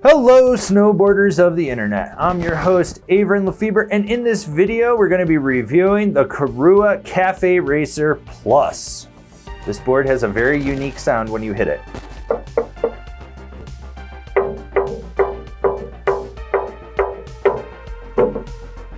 Hello, snowboarders of the internet. I'm your host, Avran LeFeber, and in this video, we're going to be reviewing the Korua Cafe Racer Plus. This board has a very unique sound when you hit it.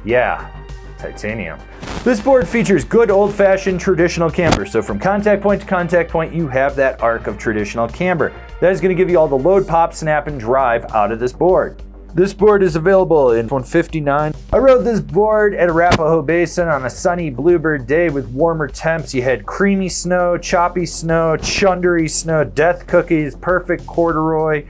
Yeah, titanium. This board features good old-fashioned traditional camber. So from contact point to contact point, you have that arc of traditional camber. That is going to give you all the load, pop, snap, and drive out of this board. This board is available in 159. I rode this board at Arapahoe Basin on a sunny bluebird day with warmer temps. You had creamy snow, choppy snow, chundery snow, death cookies, perfect corduroy,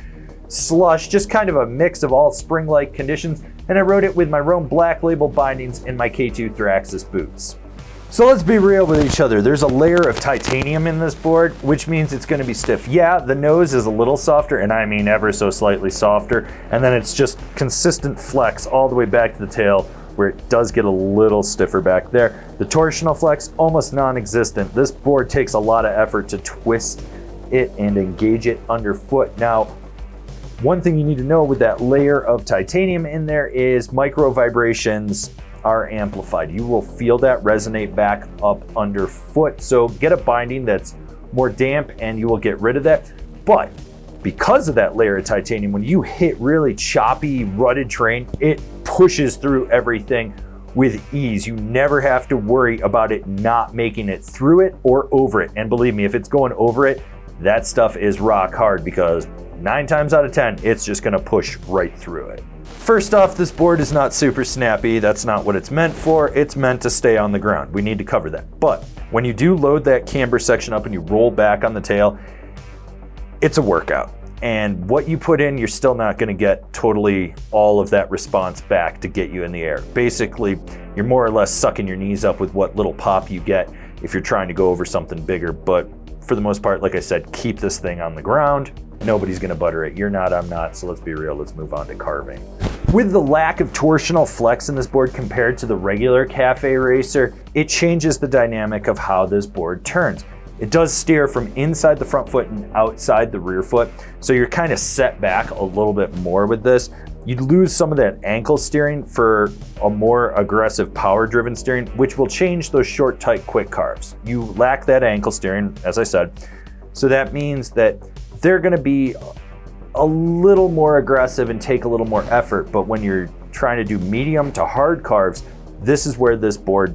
slush, just kind of a mix of all spring-like conditions. And I rode it with my Rome Black Label bindings and my K2 Thraxis boots. So let's be real with each other. There's a layer of titanium in this board, which means it's going to be stiff. Yeah, the nose is a little softer, and I mean ever so slightly softer, and then it's just consistent flex all the way back to the tail, where it does get a little stiffer back there. The torsional flex, almost non-existent. This board takes a lot of effort to twist it and engage it underfoot. Now, one thing you need to know with that layer of titanium in there is micro vibrations are amplified. You will feel that resonate back up underfoot. So get a binding that's more damp and you will get rid of that. But because of that layer of titanium, when you hit really choppy, rutted terrain, it pushes through everything with ease. You never have to worry about it not making it through it or over it. And believe me, if it's going over it, that stuff is rock hard because 9 times out of 10, it's just gonna push right through it. First off, this board is not super snappy. That's not what it's meant for. It's meant to stay on the ground. We need to cover that. But when you do load that camber section up and you roll back on the tail, it's a workout. And what you put in, you're still not gonna get totally all of that response back to get you in the air. Basically, you're more or less sucking your knees up with what little pop you get if you're trying to go over something bigger. But for the most part, like I said, keep this thing on the ground. Nobody's gonna butter it. You're not, I'm not, so let's be real, let's move on to carving. With the lack of torsional flex in this board compared to the regular Cafe Racer, it changes the dynamic of how this board turns. It does steer from inside the front foot and outside the rear foot, so you're kind of set back a little bit more with this. You'd lose some of that ankle steering for a more aggressive power-driven steering, which will change those short, tight, quick carves. You lack that ankle steering, as I said, so that means that they're gonna be a little more aggressive and take a little more effort, but when you're trying to do medium to hard carves, this is where this board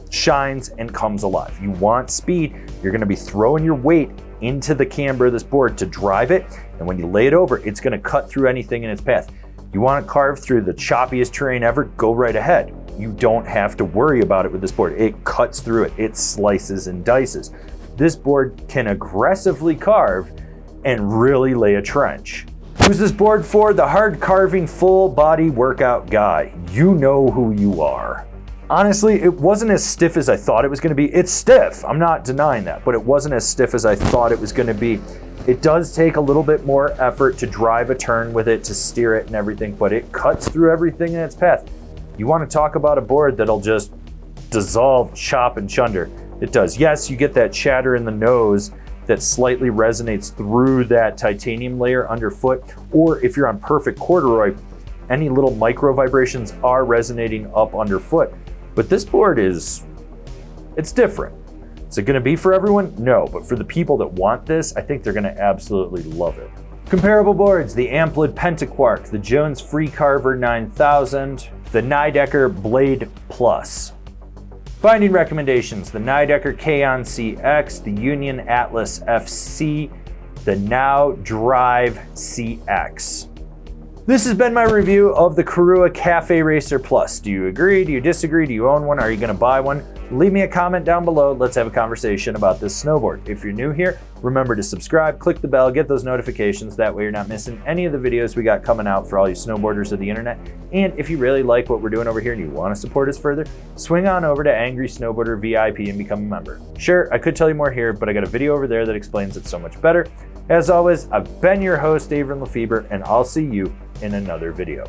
shines and comes alive. You want speed, you're gonna be throwing your weight into the camber of this board to drive it, and when you lay it over, it's gonna cut through anything in its path. You want to carve through the choppiest terrain ever, go right ahead. You don't have to worry about it with this board. It cuts through it, it slices and dices. This board can aggressively carve and really lay a trench. Who's this board for? The hard carving, full body workout guy. You know who you are. Honestly, it wasn't as stiff as I thought it was gonna be. It's stiff, I'm not denying that, but it wasn't as stiff as I thought it was gonna be. It does take a little bit more effort to drive a turn with it, to steer it and everything, but it cuts through everything in its path. You wanna talk about a board that'll just dissolve, chop, and chunder. It does. Yes, you get that chatter in the nose that slightly resonates through that titanium layer underfoot, or if you're on perfect corduroy, any little micro vibrations are resonating up underfoot. But this board it's different. Is it gonna be for everyone? No, but for the people that want this, I think they're gonna absolutely love it. Comparable boards, the Amplid Pentaquark, the Jones Free Carver 9000, the Nidecker Blade Plus. Binding recommendations, the Nidecker K-On CX, the Union Atlas FC, the Now Drive CX. This has been my review of the Korua Cafe Racer Plus. Do you agree? Do you disagree? Do you own one? Are you gonna buy one? Leave me a comment down below. Let's have a conversation about this snowboard. If you're new here, remember to subscribe, click the bell, get those notifications. That way you're not missing any of the videos we got coming out for all you snowboarders of the internet. And if you really like what we're doing over here and you wanna support us further, swing on over to Angry Snowboarder VIP and become a member. Sure, I could tell you more here, but I got a video over there that explains it so much better. As always, I've been your host, Avran LeFeber, and I'll see you in another video.